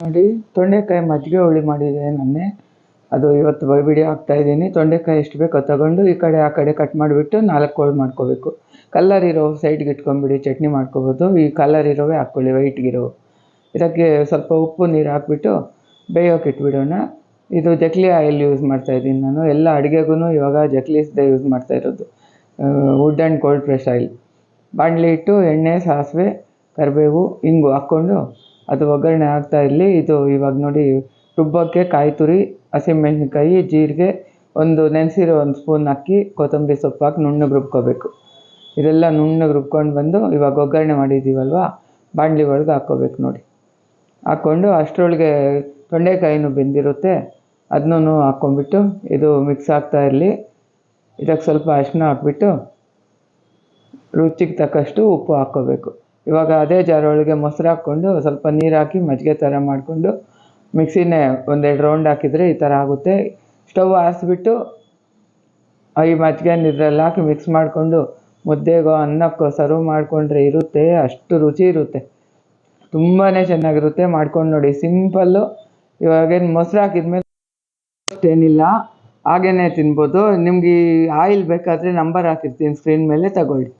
ನೋಡಿ, ತೊಂಡೆಕಾಯಿ ಮಜ್ಜಿಗೆ ಹುಳಿ ಮಾಡಿದೆ ನನ್ನೆ. ಅದು ಇವತ್ತು ವಿಡಿಯೋ ಹಾಕ್ತಾಯಿದ್ದೀನಿ. ತೊಂಡೆಕಾಯಿ ಎಷ್ಟು ಬೇಕೋ ತಗೊಂಡು ಈ ಕಡೆ ಆ ಕಡೆ ಕಟ್ ಮಾಡಿಬಿಟ್ಟು 4 ಹೋಳು ಮಾಡ್ಕೋಬೇಕು. ಕಲ್ಲರ್ ಇರೋ ಸೈಡ್ಗೆ ಇಟ್ಕೊಂಡ್ಬಿಡಿ, ಚಟ್ನಿ ಮಾಡ್ಕೋಬೋದು. ಈ ಕಲ್ಲರ್ ಇರೋವೇ ಹಾಕ್ಕೊಳ್ಳಿ, ವೈಟ್ಗಿರೋ. ಇದಕ್ಕೆ ಸ್ವಲ್ಪ ಉಪ್ಪು ನೀರು ಹಾಕ್ಬಿಟ್ಟು ಬೇಯೋಕೆ ಇಟ್ಬಿಡೋಣ. ಇದು ಜಕ್ಲಿ ಆಯಿಲ್ ಯೂಸ್ ಮಾಡ್ತಾಯಿದ್ದೀನಿ ನಾನು. ಎಲ್ಲ ಅಡುಗೆಗೂ ಇವಾಗ ಜಕ್ಲಿಸ್ದೇ ಯೂಸ್ ಮಾಡ್ತಾಯಿರೋದು, wood and cold fresh oil. ಬಾಣಲಿ ಇಟ್ಟು ಎಣ್ಣೆ, ಸಾಸಿವೆ, ಕರಿಬೇವು, ಇಂಗು ಹಾಕ್ಕೊಂಡು ಅದು ಒಗ್ಗರಣೆ ಆಗ್ತಾ ಇರಲಿ. ಇದು ಇವಾಗ ನೋಡಿ, ರುಬ್ಬಕ್ಕೆ ಕಾಯಿ ತುರಿ, ಹಸಿಮೆಣಸಿನ್ಕಾಯಿ, ಜೀರಿಗೆ, ಒಂದು ನೆನೆಸಿರೋ 1 ಸ್ಪೂನ್ ಅಕ್ಕಿ, ಕೊತ್ತಂಬರಿ ಸೊಪ್ಪು ಹಾಕಿ ನುಣ್ಣಗೆ ರುಬ್ಕೋಬೇಕು. ಇದೆಲ್ಲ ನುಣ್ಣಗೆ ರುಬ್ಕೊಂಡು ಬಂದು ಇವಾಗ ಒಗ್ಗರಣೆ ಮಾಡಿದ್ದೀವಲ್ವ, ಬಾಣಲಿ ಒಳಗೆ ಹಾಕ್ಕೋಬೇಕು ನೋಡಿ. ಹಾಕ್ಕೊಂಡು ಅಷ್ಟರೊಳಗೆ ತೊಂಡೆಕಾಯಿನೂ ಬೆಂದಿರುತ್ತೆ, ಅದನ್ನೂ ಹಾಕ್ಕೊಂಬಿಟ್ಟು ಇದು ಮಿಕ್ಸ್ ಆಗ್ತಾ ಇರಲಿ. ಇದಕ್ಕೆ ಸ್ವಲ್ಪ ಅರಿಶಿನ ಹಾಕ್ಬಿಟ್ಟು ರುಚಿಗೆ ತಕ್ಕಷ್ಟು ಉಪ್ಪು ಹಾಕ್ಕೋಬೇಕು. ಇವಾಗ ಅದೇ ಜಾರೊಳಗೆ ಮೊಸರು ಹಾಕ್ಕೊಂಡು ಸ್ವಲ್ಪ ನೀರು ಹಾಕಿ ಮಜ್ಜಿಗೆ ಥರ ಮಾಡಿಕೊಂಡು ಮಿಕ್ಸಿನೇ 1-2 ರೌಂಡ್ ಹಾಕಿದರೆ ಈ ಥರ ಆಗುತ್ತೆ. ಸ್ಟವ್ ಆರಿಸ್ಬಿಟ್ಟು ಈ ಮಜ್ಜಿಗೆನ ಇದ್ರಲ್ಲಿ ಹಾಕಿ ಮಿಕ್ಸ್ ಮಾಡಿಕೊಂಡು ಮುದ್ದೆಗೋ ಅನ್ನಕ್ಕೋ ಸರ್ವ್ ಮಾಡಿಕೊಂಡ್ರೆ ಇರುತ್ತೆ, ಅಷ್ಟು ರುಚಿ ಇರುತ್ತೆ. ತುಂಬಾ ಚೆನ್ನಾಗಿರುತ್ತೆ. ಮಾಡ್ಕೊಂಡು ನೋಡಿ, ಸಿಂಪಲ್ಲು. ಇವಾಗೇನು ಮೊಸರು ಹಾಕಿದ್ಮೇಲೆ ಅಷ್ಟೇನಿಲ್ಲ, ಹಾಗೇ ತಿನ್ಬೋದು. ನಿಮ್ಗೆ ಈ ಆಯಿಲ್ ಬೇಕಾದರೆ ನಂಬರ್ ಹಾಕಿರ್ತೀನಿ ಸ್ಕ್ರೀನ್ ಮೇಲೆ, ತಗೊಳ್ಳಿ.